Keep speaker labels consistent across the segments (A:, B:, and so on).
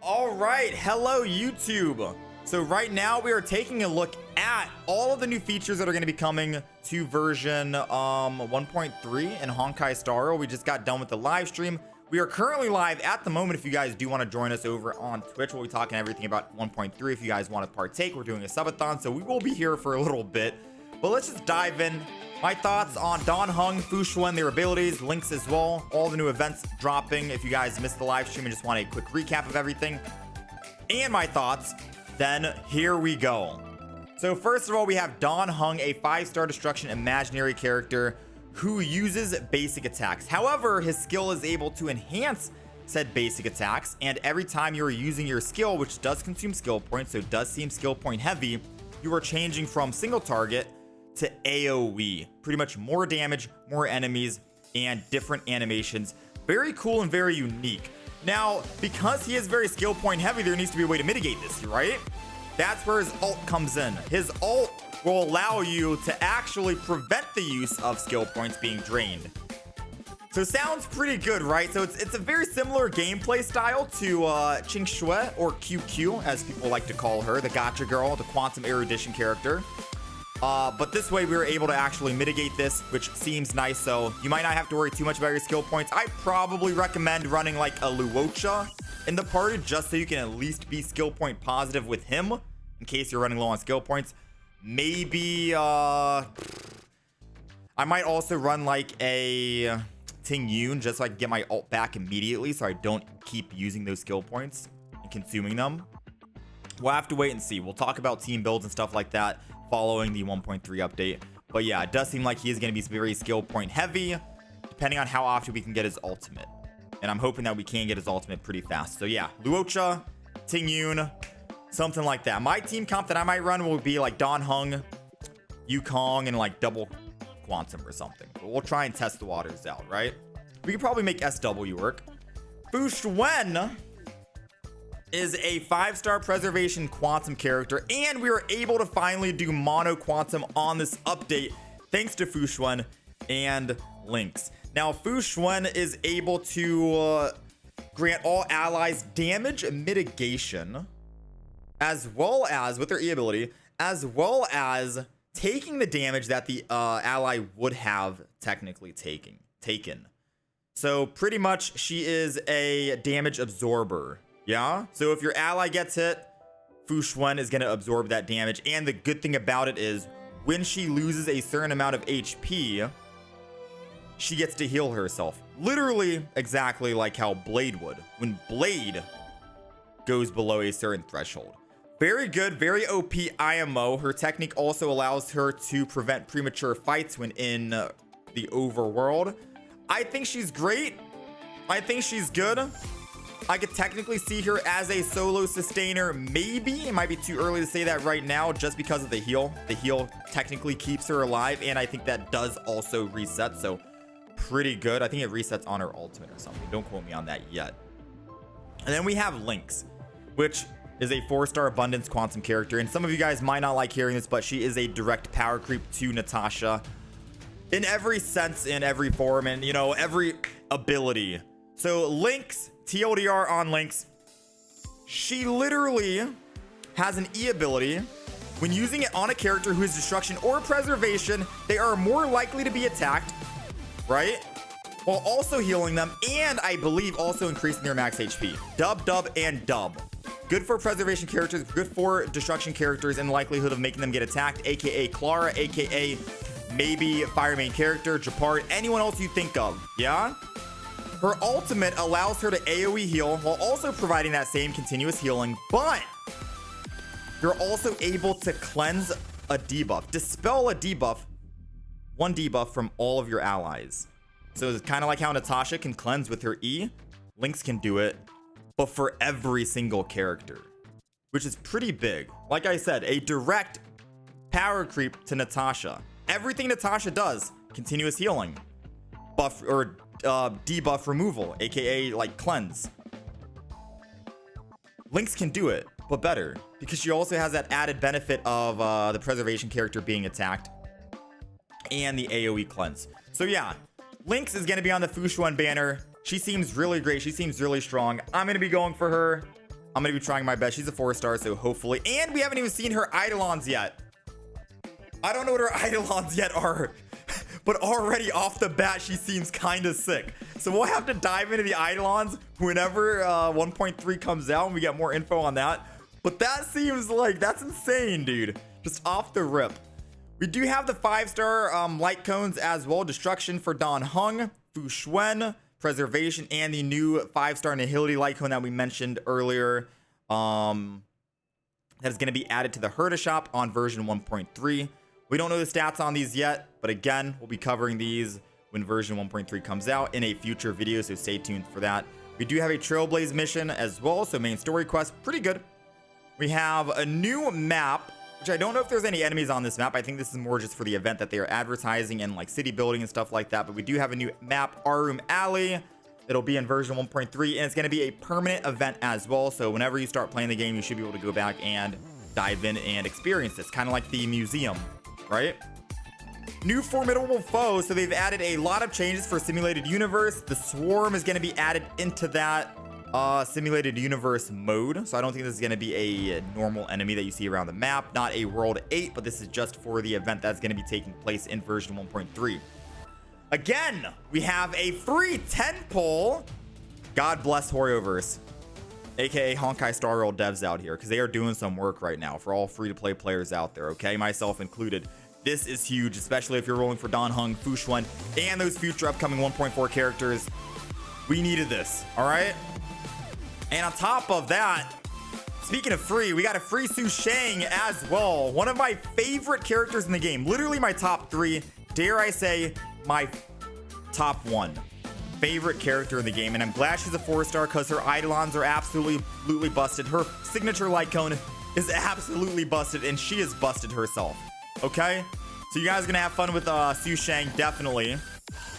A: All right, hello YouTube. So right now we are taking a look at all of the new features that are going to be coming to version 1.3 in Honkai Star Rail. We just got done with the live stream. We are currently live at the moment. If you guys do want to join us over on Twitch, we'll be talking everything about 1.3. If you guys want to partake, we're doing a subathon, so we will be here for a little bit. But let's just dive in. My thoughts on Dan Heng, Xuan, their abilities, Lynx as well, all the new events dropping. If you guys missed the live stream and just want a quick recap of everything, and my thoughts, then here we go. So first of all, we have Dan Heng, a 5-star destruction imaginary character who uses basic attacks. However, his skill is able to enhance said basic attacks, and every time you're using your skill, which does consume skill points, so it does seem skill point heavy, you are changing from single target to AoE. Pretty much more damage, more enemies, and different animations. Very cool and very unique. Now, because he is very skill point heavy, there needs to be a way to mitigate this, right? That's where his ult comes in. His ult will allow you to actually prevent the use of skill points being drained. So sounds pretty good, right? So it's a very similar gameplay style to Xuan, or QQ, as people like to call her, the gotcha girl, the quantum erudition character. But this way we were able to actually mitigate this, which seems nice. So you might not have to worry too much about your skill points. I probably recommend running like a Luocha in the party, just so you can at least be skill point positive with him in case you're running low on skill points. Maybe I might also run like a Ting just so I can get my ult back immediately, so I don't keep using those skill points and consuming them. We'll have to wait and see. We'll talk about team builds and stuff like that following the 1.3 update. But yeah, it does seem like he is going to be very skill point heavy, depending on how often we can get his ultimate. And I'm hoping that we can get his ultimate pretty fast. So yeah, Luocha, Ting, something like that. My team comp that I might run will be like Dan Heng, Yukong, and like double Quantum or something. But we'll try and test the waters out, right? We could probably make SW work. Xuan is a 5-star preservation quantum character, and we were able to finally do mono quantum on this update thanks to Xuan and Lynx. Now Xuan is able to grant all allies damage mitigation, as well as with their E ability, as well as taking the damage that the ally would have technically taken. So pretty much she is a damage absorber. Yeah, so if your ally gets hit, Xuan is going to absorb that damage. And the good thing about it is when she loses a certain amount of HP, she gets to heal herself. Literally exactly like how Blade would when Blade goes below a certain threshold. Very good, very OP IMO. Her technique also allows her to prevent premature fights when in the overworld. I think she's great. I think she's good. I could technically see her as a solo sustainer, maybe. It might be too early to say that right now just because of the heal. The heal technically keeps her alive, and I think that does also reset, so pretty good. I think it resets on her ultimate or something. Don't quote me on that yet. And then we have Lynx, which is a 4-star abundance quantum character, and some of you guys might not like hearing this, but she is a direct power creep to Natasha in every sense, in every form, and you know, every ability. So Lynx, TLDR on Lynx, she literally has an E ability. When using it on a character who is destruction or preservation, they are more likely to be attacked, right? While also healing them, and I believe also increasing their max HP. Dub, and dub. Good for preservation characters, good for destruction characters, and the likelihood of making them get attacked, aka Clara, aka maybe fire main character, Japard, anyone else you think of, yeah? Her ultimate allows her to AoE heal while also providing that same continuous healing, but you're also able to cleanse a debuff, dispel a debuff, one debuff from all of your allies. So it's kind of like how Natasha can cleanse with her E, Lynx can do it, but for every single character, which is pretty big. Like I said, a direct power creep to Natasha. Everything Natasha does, continuous healing, buff or debuff removal, aka like cleanse. Lynx can do it, but better, because she also has that added benefit of the preservation character being attacked and the AoE cleanse. So yeah, Lynx is going to be on the Xuan banner. She seems really great. She seems really strong. I'm going to be going for her. I'm gonna be trying my best. She's a 4-star, so hopefully. And we haven't even seen her Eidolons yet. I don't know what her Eidolons yet are, but already off the bat, she seems kind of sick. So we'll have to dive into the Eidolons whenever 1.3 comes out and we get more info on that. But that seems like, that's insane, dude. Just off the rip. We do have the 5-star Lightcones as well. Destruction for Dan Heng, Xuan, Preservation, and the new 5-star Nihility Lightcone that we mentioned earlier. That is going to be added to the Herda shop on version 1.3. We don't know the stats on these yet, but again, we'll be covering these when version 1.3 comes out in a future video, so stay tuned for that. We do have a Trailblaze mission as well, so main story quest, pretty good. We have a new map, which I don't know if there's any enemies on this map. I think this is more just for the event that they are advertising and like city building and stuff like that. But we do have a new map, Arum Alley. It'll be in version 1.3, and it's going to be a permanent event as well. So whenever you start playing the game, you should be able to go back and dive in and experience this, kind of like the museum, right? New formidable foe. So they've added a lot of changes for simulated universe. The swarm is going to be added into that simulated universe mode. So I don't think this is going to be a normal enemy that you see around the map, not a world 8, but this is just for the event that's going to be taking place in version 1.3. Again, we have a free 10 pull. God bless Horioverse, aka Honkai Star Rail devs out here, because they are doing some work right now for all free-to-play players out there, okay, myself included. This is huge, especially if you're rolling for Dan Heng, Xuan, and those future upcoming 1.4 characters. We needed this, all right? And on top of that, speaking of free, we got a free Shang as well. One of my favorite characters in the game. Literally my top 3. Dare I say, my top 1 favorite character in the game. And I'm glad she's a 4-star because her Eidolons are absolutely busted. Her signature Lightcone is absolutely busted, and she is busted herself. Okay? So you guys are going to have fun with Shang, definitely.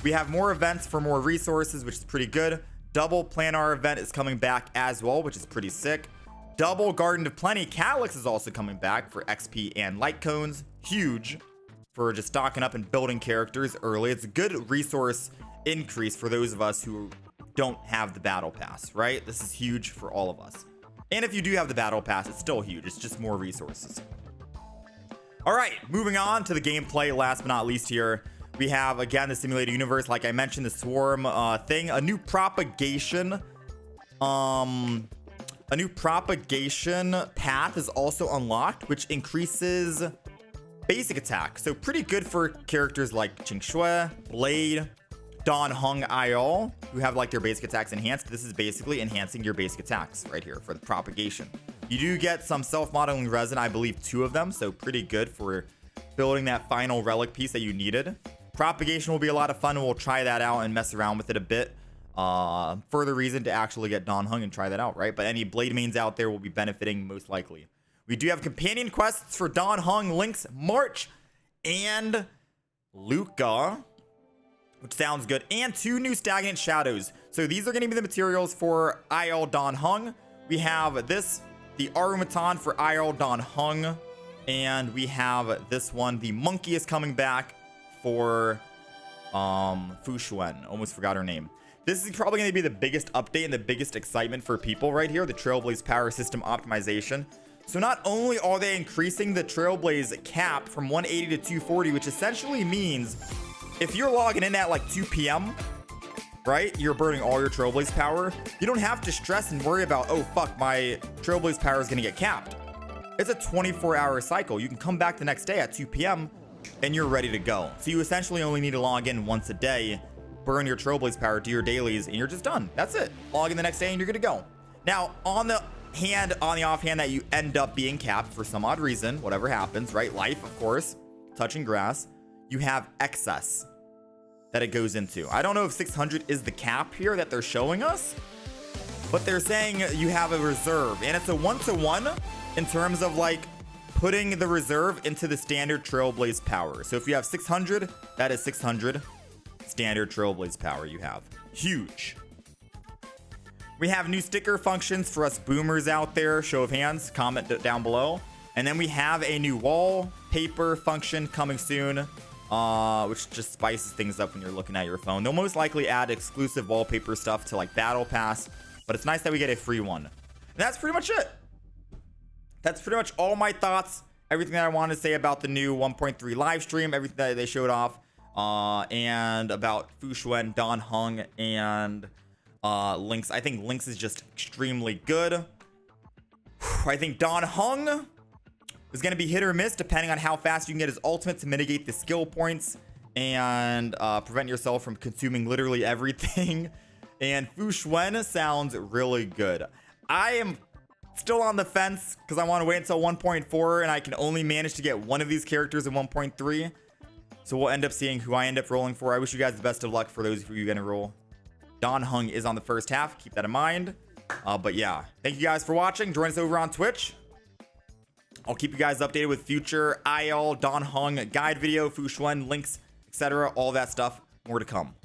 A: We have more events for more resources, which is pretty good. Double Planar event is coming back as well, which is pretty sick. Double Garden of Plenty Calyx is also coming back for XP and Lightcones. Huge for just stocking up and building characters early. It's a good resource increase for those of us who don't have the battle pass, right? This is huge for all of us. And if you do have the battle pass, it's still huge. It's just more resources. All right, moving on to the gameplay. Last but not least here, we have, again, the simulated universe. Like I mentioned, the swarm thing, a new propagation path is also unlocked, which increases basic attack. So pretty good for characters like Shui, Blade, Dan Heng Ayal, who have like their basic attacks enhanced. This is basically enhancing your basic attacks right here for the propagation. You do get some self-modeling resin, I believe 2 of them, so pretty good for building that final relic piece that you needed. Propagation will be a lot of fun, and we'll try that out and mess around with it a bit. Further reason to actually get Dan Heng and try that out, right? But any Blade mains out there will be benefiting most likely. We do have companion quests for Dan Heng, Lynx, March, and Luca, which sounds good, and 2 new Stagnant Shadows. So these are going to be the materials for IL Dan Heng. We have this, the Arumaton for IL Dan Heng, and we have this one, the Monkey is coming back for Xuan. Almost forgot her name. This is probably going to be the biggest update and the biggest excitement for people right here, the Trailblaze Power System Optimization. So not only are they increasing the Trailblaze cap from 180 to 240, which essentially means if you're logging in at like 2 p.m., right, you're burning all your Trailblaze power, you don't have to stress and worry about, oh fuck, my Trailblaze power is going to get capped. It's a 24-hour cycle. You can come back the next day at 2 p.m. and you're ready to go. So you essentially only need to log in once a day, burn your Trailblaze power, do your dailies, and you're just done. That's it. Log in the next day and you're good to go. Now, on the offhand that you end up being capped for some odd reason, whatever happens, right? Life, of course, touching grass, you have excess that it goes into. I don't know if 600 is the cap here that they're showing us, but they're saying you have a reserve, and it's a 1-to-1 in terms of like putting the reserve into the standard Trailblaze power. So if you have 600, that is 600 standard Trailblaze power you have. Huge. We have new sticker functions for us boomers out there. Show of hands, comment down below. And then we have a new wallpaper function coming soon, which just spices things up when you're looking at your phone. They'll most likely add exclusive wallpaper stuff to like Battle Pass, but it's nice that we get a free one. And that's pretty much it. That's pretty much all my thoughts. Everything that I wanted to say about the new 1.3 live stream, everything that they showed off, and about Xuan, Heng, and Lynx. I think Lynx is just extremely good. I think Heng is going to be hit or miss depending on how fast you can get his ultimate to mitigate the skill points and prevent yourself from consuming literally everything. And Xuan sounds really good. I am still on the fence because I want to wait until 1.4 and I can only manage to get one of these characters in 1.3. So we'll end up seeing who I end up rolling for. I wish you guys the best of luck for those of you going to roll. Heng is on the first half. Keep that in mind. But yeah, thank you guys for watching. Join us over on Twitch. I'll keep you guys updated with future IL, Heng guide video, Xuan, Lynx, etc. All that stuff. More to come.